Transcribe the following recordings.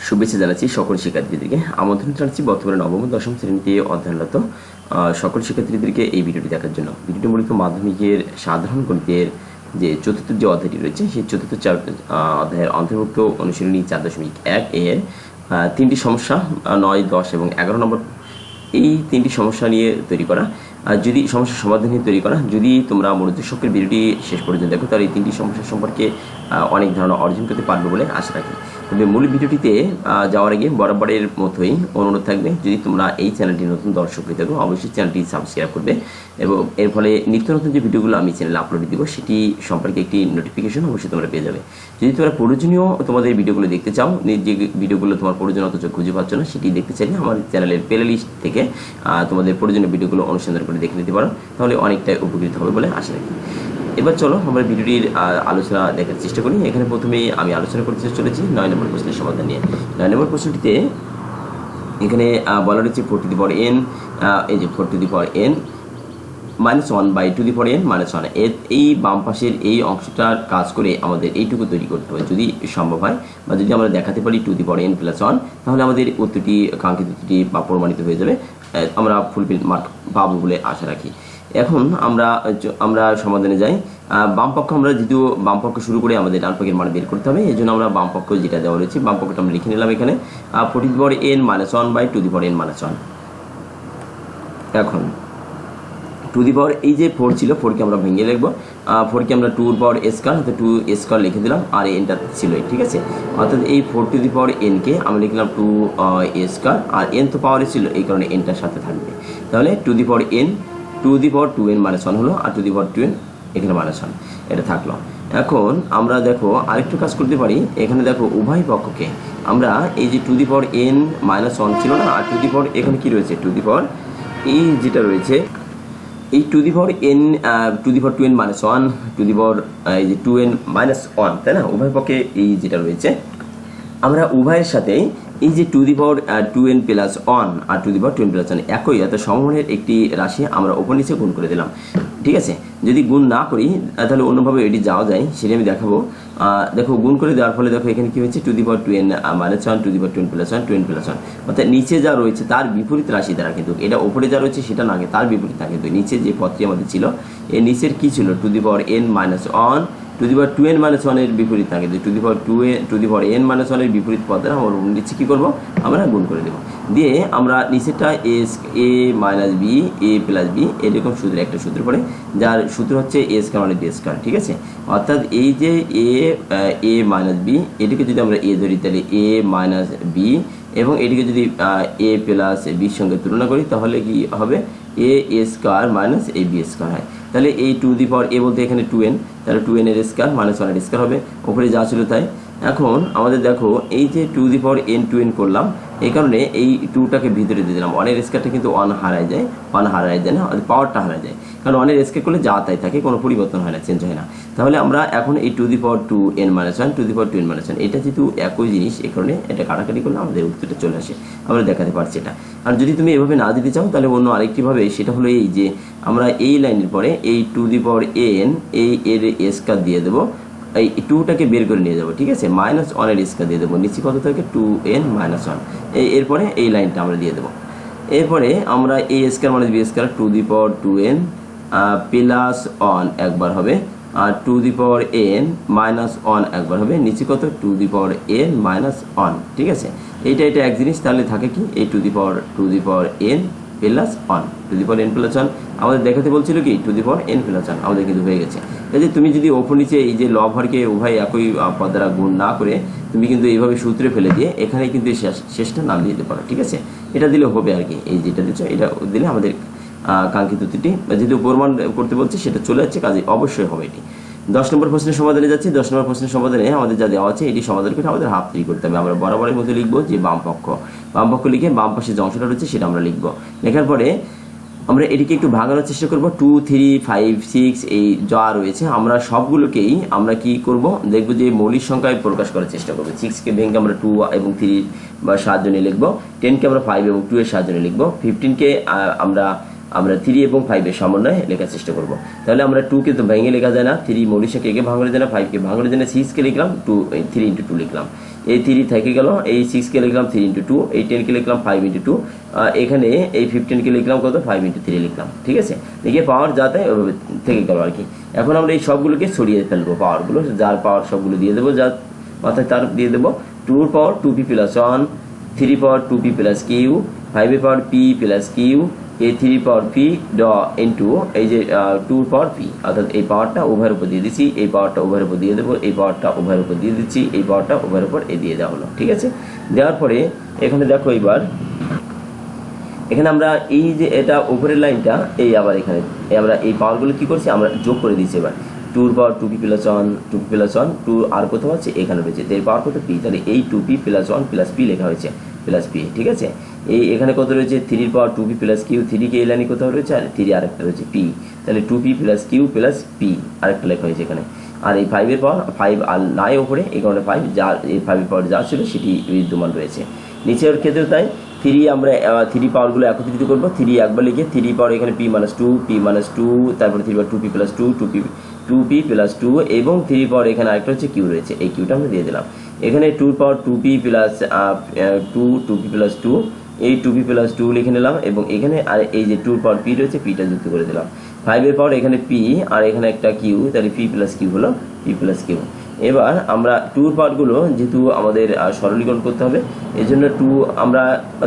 শুভেচ্ছা জানাচ্ছি সকল শিক্ষার্থীদেরকে। আমন্ত্রণ জানাচ্ছি বর্তমানে নবম ও দশম শ্রেণীতে অধ্যয়নরত সকল শিক্ষার্থীদেরকে এই ভিডিওটি দেখার জন্য। ভিডিওটি মূলত মাধ্যমিকের সাধারণ গণিতের যে চতুর্থ যে অধ্যায়টি রয়েছে সেই চতুর্থ অধ্যায়ের অন্তর্ভুক্ত অনুশীলনী 4.1 এর 3টি সমস্যা 9, 10 এবং 11 নম্বর এই 3টি সমস্যা নিয়ে তৈরি করা। যদি সমস্যার সমাধান নিয়ে তৈরি করা, যদি তোমরা মনোযোগ সহকারে ভিডিওটি শেষ পর্যন্ত দেখো তাহলে এই 3টি সমস্যা সম্পর্কে অনেক ধারণা অর্জন করতে পারবে বলে আশা রাখি। তবে মূল ভিডিওটিতে যাওয়ার আগে বরাবরের মতোই অনুরোধ থাকবে, যদি তোমরা এই চ্যানেলটি নতুন দর্শক হয়ে থাকো অবশ্যই চ্যানেলটি সাবস্ক্রাইব করবে এবং এর ফলে নিত্য নতুন যে ভিডিওগুলো আমি চ্যানেলে আপলোড দিব সেটি সম্পর্কে একটি নোটিফিকেশন অবশ্যই তোমরা পেয়ে যাবে। যদি তোমরা প্রয়োজনীয় তোমাদের ভিডিওগুলো দেখতে চাও, যে ভিডিওগুলো তোমার প্রয়োজন অথচ খুঁজে পাচ্ছ না সেটি দেখতে চাইলে আমার চ্যানেলের প্লে লিস্ট থেকে তোমাদের প্রয়োজনীয় ভিডিওগুলো অনুসন্ধান করে দেখে নিতে পারো, তাহলে অনেকটাই উপকৃত হবে বলে আশা রাখি। এবার চলো আমরা ভিডিওটির আলোচনা দেখার চেষ্টা করি। এখানে প্রথমেই আমি আলোচনা করতে চলেছি 9 নম্বর প্রশ্নের সমাধান নিয়ে। 9 নম্বর প্রশ্নটিতে এখানে বলা রয়েছে 4 টু দি পাওয়ার n, এই যে 4 to the power n -1 by 2 to the power n -1, এই বাম পাশের এই অংশটার কাজ করে আমাদের এইটুকু তৈরি করতে হবে যদি সম্ভব হয়, বা যদি আমরা দেখাতে পারি 2 টু দি পাওয়ার n + 1, তাহলে আমাদের উত্তরটি কাঙ্ক্ষিত উত্তরটি বা প্রমাণিত হয়ে যাবে, আমরা ফুলফিল মার্ক পাবো বলে আশা রাখি। এখন আমরা সমাধানে যাই। বাম পক্ষ আমরা যেহেতু বাম পক্ষ শুরু করে আমাদের ডান পক্ষের মান বের করতে হবে, এই জন্য আমরা বাম পক্ষ যেটা দেওয়া রয়েছে বাম পক্ষটা আমরা লিখে নিলাম এখানে 4 to the power n -1 by 2 to the power n -1। এখন 2 টু দি পাওয়ার এই যে 4 ছিল 4কে আমরা ভেঙে লিখবো, 4কে আমরা 2 পাওয়ার স্কয়ার অর্থাৎ 2 স্কয়ার লিখে দিলাম, আর nটা ছিল ঠিক আছে, অর্থাৎ এই 4 টু দি পাওয়ার n কে আমরা লিখলাম 2 স্কয়ার, আর n তো পাওয়ারে ছিল এই কারণে nটার সাথে থাকবে, তাহলে 2 to the power n 2 to the power 2n -1 হলো, আর 2 টু দি পাওয়ার 2n এখানে -1 এটা থাকলো। এখন আমরা দেখো আরেকটু কাজ করতে পারি, এখানে দেখো উভয় পক্ষকে আমরা এই যে 2 টু দি পাওয়ার n -1 ছিল না, আর 2 টু দি পাওয়ার এখানে কি রয়েছে 2 টু দি পাওয়ার এই যেটা রয়েছে এই 2 to the power n 2 to the power 2n -1 2 to the power এই যে 2n -1, তাই না, উভয় পক্ষে এই যেটা রয়েছে আমরা উভয়ের সাথে এই যে 2 to the power 2n + 1 R 2 to the power 2n + 1 একই অর্থাৎ সমমানের একটি রাশি আমরা উপর নিচে গুণ করে দিলাম, ঠিক আছে। যদি গুণ না করি তাহলে অন্যভাবে এটি যাওয়া যায়, সেটা আমি দেখাবো। দেখো গুণ করে দেওয়ার ফলে দেখো এখানে কি হয়েছে 2 to the power 2n -1 2 to the power 2n + 1 2n + 1, অর্থাৎ নিচে যা রয়েছে তার বিপরীত রাশি দ্বারা, কিন্তু এটা উপরে যা রয়েছে সেটা না, তার বিপরীত না, কিন্তু নিচে যে পদটি আমাদের ছিল এই নিচের কি ছিল 2 to the power n -1 two the power 2n -1 এর বিপরীত থাকে, 2 টু দি পাওয়ার 2n -1 এর বিপরীত পদ দ্বারা আমরা নিচে কি করব আমরা গুণ করে দেব, দিয়ে আমরা নিচেরটা a - b a + b এরকম সূত্রে একটা সূত্র পড়ে, যার সূত্র হচ্ছে a স্কয়ার মানে b স্কয়ার, ঠিক আছে। অর্থাৎ এই যে a - b এটিকে যদি আমরা a ধরি তাহলে a - b, এবং এটিকে যদি a + b এর সঙ্গে তুলনা করি তাহলে কি হবে a স্কয়ার - ab স্কয়ার হয়। তাহলে এই 2 টু দি পাওয়ার a বলতে এখানে 2n, তাহলে 2n এর স্কয়ার -1 এর স্কয়ার হবে, উপরে যা ছিল তাই। এখন আমাদের দেখো এই যে 2 to the power n 2n করলাম, এই কারণে এই 2টাকে ভিতরে দিয়ে দিলাম, 1 এর স্কয়ারটা কিন্তু 1 হারায় যায়, 1 হারায় যায় না, পাওয়ারটা হারায় যায়, কারণ 1 এর স্কয়ার করলে যা তাই থাকে, কোনো পরিবর্তন হয় না, চেঞ্জ হয় না। তাহলে আমরা এখন এই 2 to the power 2n -1 2 to the power 2n -1 এটা যেহেতু একই জিনিস, এই কারণে এটা কাটাকাটি করলে আমাদের উত্তরটা চলে আসে, আমরা দেখাতে পারছি এটা। আর যদি তুমি এভাবে না দিতে চাও তাহলে অন্য আরেকটি ভাবে, সেটা হলো এই যে আমরা এই লাইনের পরে এই 2 টু দি পাওয়ার n এই এর স্কয়ার দিয়ে দেবো, এই 2টাকে বের করে নিয়ে যাবো, ঠিক আছে, -1 এর স্কয়ার দিয়ে দেবো, নিচে কত থাকে 2n -1, এরপরে এই লাইনটা আমরা দিয়ে দেবো। এরপরে আমরা a square - b square 2 to the power 2n + 1 একবার হবে, আর 2 টু দি পাওয়ার n -1 একবার হবে, নিচে কত 2 টু দি পাওয়ার n -1, ঠিক আছে। এটা এক জিনিস, তাহলে থাকে কি এই 2 to the power n + 1 2 to the power n + 1 আমাদের দেখাতে বলছিল কি 2 টু দি পাওয়ার n + 1, আমাদের কিন্তু হয়ে গেছে। এই যে তুমি যদি ওপর নিচে এই যে লব হরকে উভয় একই পদ দ্বারা গুণ না করে তুমি কিন্তু এইভাবে সূত্রে ফেলে দিয়ে এখানে কিন্তু শেষটা নাম দিতে পারো, ঠিক আছে, এটা দিলে হবে আর কি, এই যেটা দিচ্ছ এটা দিলে আমাদের কাঙ্ক্ষিত উত্তরটি যেহেতু প্রমাণ করতে বলছে সেটা চলে যাচ্ছে, কাজে অবশ্যই হবে এটি। 10 নম্বর প্রশ্নের সমাধানে যাচ্ছি। 10 নম্বর প্রশ্নের সমাধানে আমাদের যা দেওয়া আছে এটি সমাধান করে আমাদের হাফ 3 করতে হবে। আমরা বরাবরের মতো লিখবো যে বাম পক্ষ লিখে বাম পাশে যে অংশটা রয়েছে সেটা আমরা লিখবো, লেখার পরে আমরা এটিকে একটু ভাঙানোর চেষ্টা করব, 2 3 5 6 এই যা রয়েছে আমরা সবগুলোকেই আমরা কি করব দেখব যে মৌলিক সংখ্যায় প্রকাশ করার চেষ্টা করব। 6কে ভেঙে আমরা 2 এবং 3 বা সাহায্যে নিয়ে লিখবো, 10কে আমরা 5 এবং 2 এর সাহায্যে নিয়ে লিখবো, 15কে আমরা 3 এবং 5 এর সমন্বয়ে লেখার চেষ্টা করব। তাহলে আমরা 2 কে তো ভেঙে লেখা যায় না, 3 মৌলিক সংখ্যা কে ভাঙলে যায় না, 5 কে ভাঙলে যায় না, 6 কে লিখলাম, 3 × 2 লিখলাম। এই 3 থেকে গেল, এই 6কে লিখলাম 3 ইন্টু 2, এই 10কে লিখলাম 5 ইন্টু 2, এখানে এই 15কে লিখলাম কত 5 ইন্টু 3 লিখলাম, ঠিক আছে। লিখে পাওয়ার যাতে ওইভাবে থেকে গেল আর কি। এখন আমরা এই সবগুলোকে ছড়িয়ে ফেলবো, পাওয়ারগুলো যার পাওয়ার সবগুলো দিয়ে দেবো, যার অর্থাৎ তার দিয়ে দেবো 2 এর পাওয়ার 2p প্লাস 1, 3 পাওয়ার 2p প্লাস কিউ, 5 এর পাওয়ার p প্লাস কিউ, এই 3 পাওয়ার p ইন্টু এই যে 2 পাওয়ার p, অর্থাৎ এই পাওয়ারটা উভয়ের উপর দিয়ে দিচ্ছি, এই পাওয়ারটা উভয়ের উপর দিয়ে দেবো, এই পাওয়ারটা উভয়ের উপর দিয়ে দিচ্ছি, এই পাওয়ারটা উভয়ের উপর দিয়ে দেওয়া হলো, ঠিক আছে। দেওয়ার পরে এখানে দেখো এবার এখানে আমরা এই যে এটা উপরের লাইনটা এই আবার এখানে আমরা এই পাওয়ারগুলো কী করছি আমরা যোগ করে দিচ্ছি এবার 2 এর পাওয়ার 2p প্লাস 1, 2p প্লাস 1, 2 আর কোথাও আছে এখানে রয়েছে, এর পাওয়ার কত p, তাহলে এই 2p প্লাস 1 প্লাস p লেখা হয়েছে প্লাস p, ঠিক আছে। এই এখানে কত রয়েছে 3 এর পাওয়ার 2p প্লাস কিউ, 3 কে এই লাইনে কোথাও রয়েছে আর 3 আরেকটা রয়েছে p, তাহলে 2p plus Q plus p আরেকটা লেখা হয়েছে এখানে। আর এই 5 এর পাওয়ার 5 আর নাই ওপরে, এই কারণে 5 যার এই 5 এর পাওয়ার যা ছিল সেটি বিদ্যমান রয়েছে। নিচের ক্ষেত্রে তাই 3 আমরা 3 পাওয়ারগুলো একত্রিত করবো, 3 একবার লিখে 3 পাওয়ার এখানে p মাইনাস 2, তারপরে 3 পাওয়ার 2p প্লাস 2, 2p প্লাস 2 এবং 3 পাওয়ার এখানে আরেকটা হচ্ছে কিউ রয়েছে, এই কিউটা আমরা দিয়ে দিলাম। এখানে 2 পাওয়ার 2p প্লাস 2p প্লাস 2, এই 2p প্লাস 2 লিখে নিলাম এবং এখানে আর এই যে 2 পাওয়ার p রয়েছে পিটা যুক্ত করে দিলাম। 5 এর পাওয়ার এখানে p আর এখানে একটা কিউ, তাহলে p প্লাস কিউ হলো p প্লাস কিউ। এবার আমরা 2 পাওয়ারগুলো যেহেতু আমাদের সরলীকরণ করতে হবে, এই জন্য 2 আমরা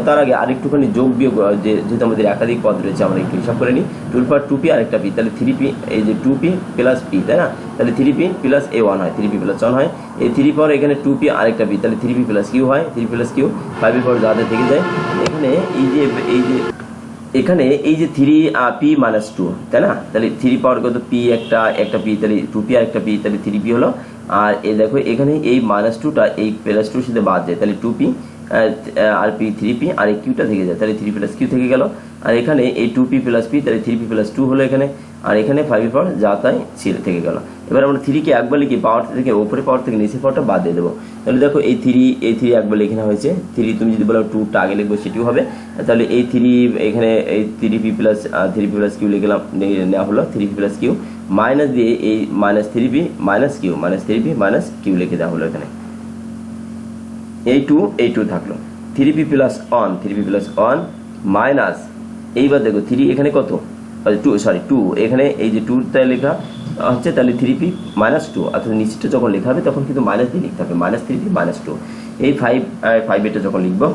তার আগে আরেকটুখানি যোগ বিয়োগ, যেহেতু আমাদের একাধিক পদ রয়েছে আমরা একটু হিসাব করে নিই। 2 পাওয়ার 2p আর একটা p, তাহলে 3p, এই যে 2p প্লাস p, তাই না, তাহলে 3p প্লাস a1 হয়, 3p প্লাস 1 হয়। এই 3 পাওয়ার এখানে 2p আর একটা p, তাহলে 3p প্লাস কিউ হয়, 3 প্লাস কিউ। 5 এর পাওয়ার যাতে থেকে যায় এখানে এখানে এই যে 3p মাইনাস 2, তাই না, তাহলে 3 পাওয়ার কত p একটা p, তাহলে 2p আর একটা p, তাহলে 3p হলো। আর এই দেখো এখানে এই মাইনাস 2টা এই প্লাস 2 সাথে বাদ যায়, তাহলে 2p আর p 3p আর এই কিউটা থেকে যায়, তাহলে 3 প্লাস কিউ থেকে গেল। আর এখানে এই 2p প্লাস p, তাহলে 3p প্লাস 2 হলো এখানে, আর এখানে 5 এর পাওয়ার যা তাই থেকে গেল। এবার আমরা 3কে একবার লিখে পাওয়ার থেকে ওপরে পাওয়ার থেকে নিচের পাওয়ারটা বাদ দিয়ে দেবো। তাহলে দেখো এই 3 একবার লেখানো হয়েছে, 3 তুমি যদি বলো 2টা আগে লিখবো সেটিও হবে, তাহলে এই 3 এখানে এই 3p প্লাস কিউ লিখলাম, নেওয়া হলো 3p প্লাস কিউ মাইনাস দিয়ে এই মাইনাস 3p মাইনাস কিউ লিখে দেওয়া হলো এখানে, এই 2 থাকলো 3p প্লাস 1 মাইনাস, এইবার দেখো 3 এখানে কত 2 এখানে এই যে 2টা লেখা হচ্ছে, তাহলে 3p মাইনাস 2, অর্থাৎ নিচেটা যখন লেখা হবে তখন কিন্তু মাইনাস দিয়ে লিখতে হবে, মাইনাস 3p মাইনাস 2। এই 5 এটা যখন লিখবো